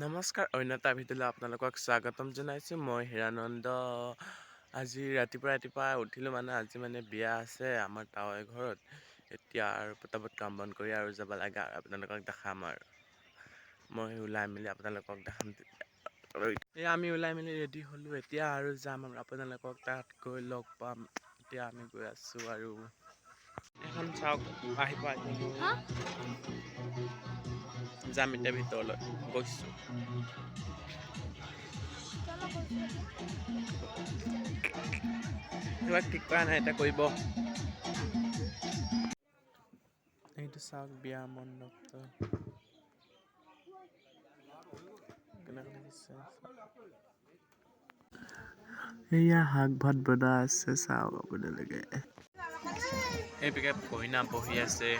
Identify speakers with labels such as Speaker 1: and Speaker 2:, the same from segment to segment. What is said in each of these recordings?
Speaker 1: নমস্কাৰ, অন্য এটা ভিডিঅ'লৈ আপোনালোকক স্বাগতম জনাইছোঁ। মই হিৰানন্দ। আজি ৰাতিপুৱা উঠিলোঁ আজি বিয়া আছে আমাৰ তাৱৈ ঘৰত। এতিয়া আৰু পটাপট কাম বন কৰি আৰু যাব লাগে আৰু আপোনালোকক দেখাম আৰু মই ওলাই মেলি আপোনালোকক দেখাম। এতিয়া আমি ওলাই মেলি ৰেডি হ'লোঁ, এতিয়া আৰু যাম আৰু আপোনালোকক তাত গৈ লগ পাম। এতিয়া আমি গৈ আছোঁ আৰু এখন চাওক আহি পাই গ'লোঁ। যাম এতিয়া ভিতৰলৈ গৈছোঁ। কিবা ঠিক কৰা নাই, এতিয়া কৰিব। এইটো চাওক বিয়া মণ্ডপটো কেনেকৈ লাগিছে। এয়া শাক ভাত বনাই আছে, চাওক আপোনালোকে। এইপিনে কইনা বহি আছে,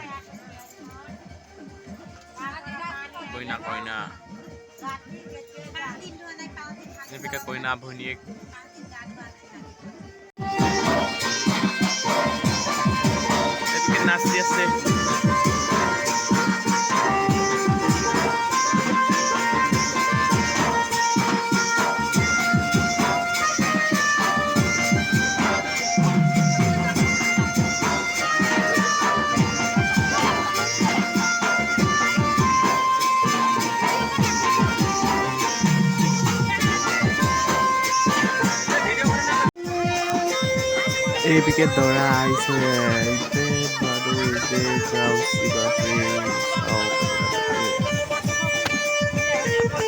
Speaker 1: কইনা এইপিনে কইনা ভনীয়েক নাচি আছে। এইপিনে দৰা আহিছে,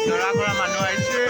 Speaker 1: দৰা ঘৰৰ মানুহ আহিছে।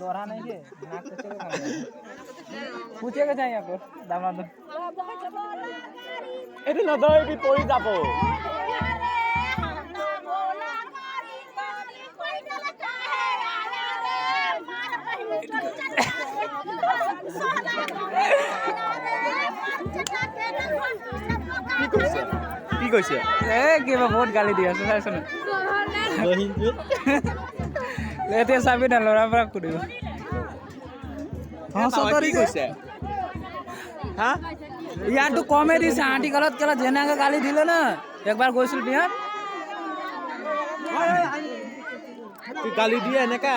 Speaker 2: लोरा नहीं के नाक पूछे के चाहिए आपको दामाद
Speaker 1: এটো নদয় কি পৰি যাব।
Speaker 3: Soalnya
Speaker 1: কি কৈছে
Speaker 2: কিবা বহুত গালি দি আছে চাইছোন এতিয়া চাবি না ল'ৰাৰ পৰা সুধিব
Speaker 1: কি কৈছে হা
Speaker 2: ইয়াতো কমে দিছে আৰ্টিকেলত কেলা যেনেকে গালি দিলে না একবাৰ গৈছিল বিয়াত
Speaker 1: গালি দিয়ে এনেকা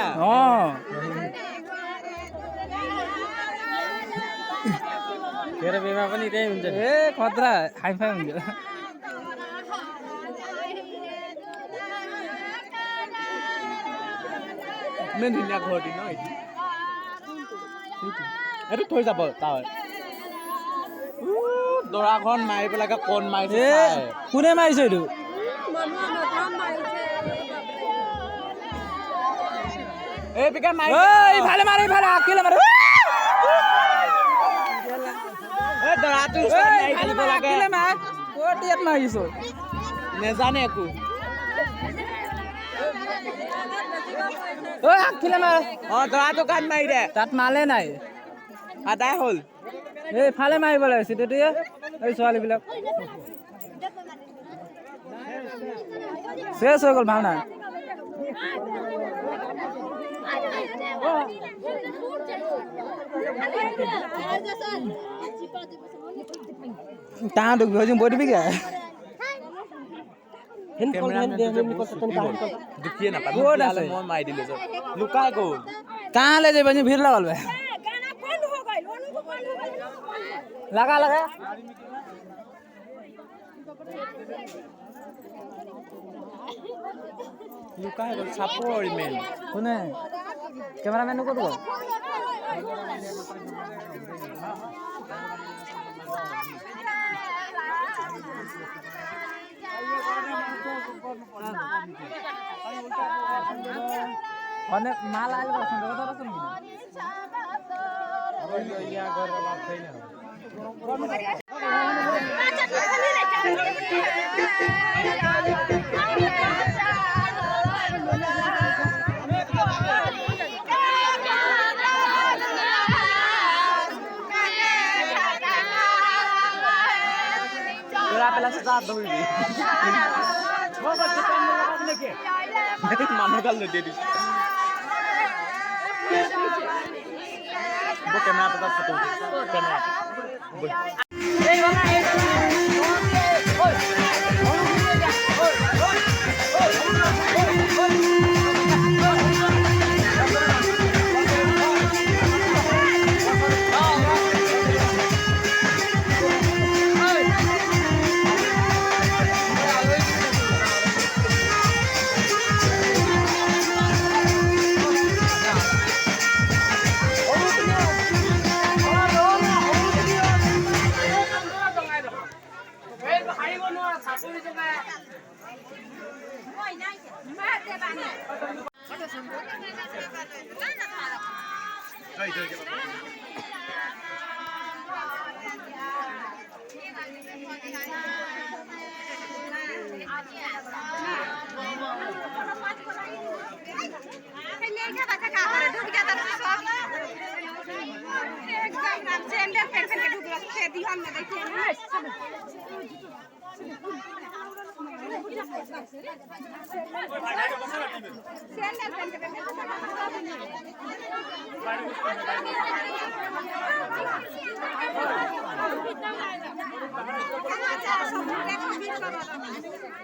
Speaker 1: तेरा बेमा पनि त्यही हुन्छ
Speaker 2: ए खतरा हाई फाई हुन्छ
Speaker 1: মেন ধুনীয়া ঘৰ দি ন এইটো থৈ যাব তাৰ দৰাখন মাৰি পেলাই কণ মাৰিছে
Speaker 2: কোনে মাৰিছে এইটো
Speaker 1: এই পিকা মাৰি
Speaker 2: ইফালে মাৰে ইফালে আগফালে মাৰে
Speaker 1: দৰাটো
Speaker 2: মাৰিছো
Speaker 1: নেজানে একো
Speaker 2: আগফালে মাৰে
Speaker 1: দৰাটো গান মাৰি দে
Speaker 2: তাত মালে নাই
Speaker 1: আদায় হ'ল
Speaker 2: এইফালে মাৰিব লাগিছে তেতিয়া এই ছোৱালীবিলাক শেষ হৈ গ'ল ভাওনা তাহাঁ দুখ ভজি বৈ দিবি কে
Speaker 1: দুখিয়ে নাপায় মই মাৰি দিলো লুকাই গ'ল
Speaker 2: কালে যাবি আজি ভিড় লাগল লাগা লাগা
Speaker 1: লুকাই গ'ল চাপৰ ইমেন
Speaker 2: কোনে কেমেৰামেনটো ক'ত গ'ল অনেক মাল আইল বসন কথা বসন ইয়া গর লাভ થઈ না তোরা পেলা সাত ধরবি
Speaker 1: মানুহ গাল লৈ দি কেমেৰা এটা ফটো কেমেৰা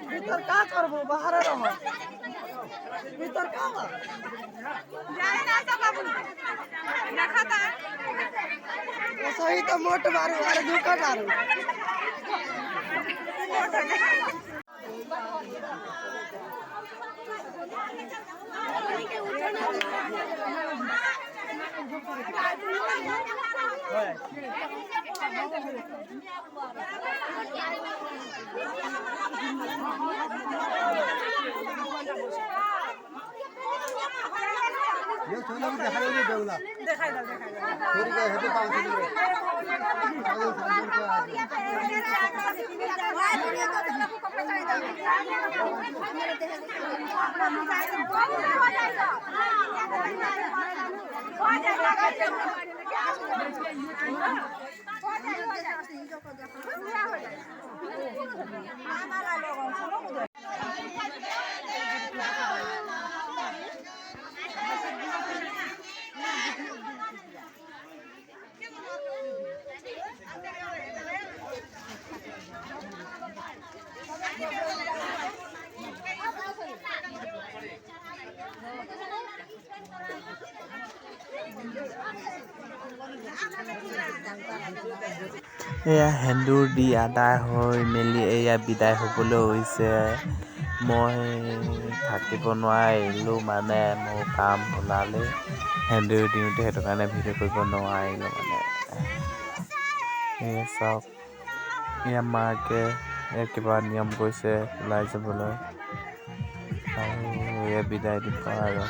Speaker 2: भीतर का करबो बाहर रह भीतर का जाए ना सब बाबू रखता सही तो मोट मारू अरे धोखा मारू ये सोना भी दिखाई नहीं देवला दिखाई दो थोड़ी के हेतु पाऊ थोड़ी
Speaker 1: এয়া সেন্দুৰ দি আদায় হৈ মেলি এয়া বিদায় হ'বলৈ হৈছে। মই থাকিব নোৱাৰিলোঁ মানে মোৰ কাম ওলালেই সেন্দুৰ দিওঁতে, সেইটো কাৰণে ভিডিঅ' কৰিব নোৱাৰিলোঁ মানে। এয়া চাওক, এয়া মাকে কিবা নিয়ম কৰিছে ওলাই যাবলৈ, আৰু এয়া বিদায় দিব আৰু।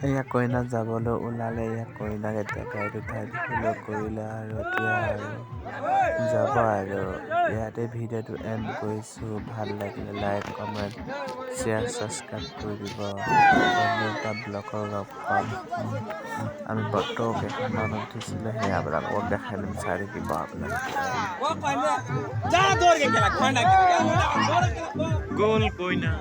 Speaker 1: এয়া কইনাক যাবলৈ ওলালে, এয়া কইনাক এতিয়া গাড়ীত উঠাই দিবলৈ কৰিলে আৰু এতিয়া আৰু যাব আৰু। ইয়াতে ভিডিঅ'টো এণ্ড কৰিছোঁ। ভাল লাগিলে লাইক, কমেণ্ট, শ্বেয়াৰ, ছাবস্ক্ৰাইব কৰি দিব। অন্য এটা ব্লগৰ লগ পাম। আমি ফটো কেইখনমান উঠিছিলোঁ, সেয়া আপোনালোকক দেখাই দিম, চাই থাকিব আপোনালোকে। গ'ল কইনা।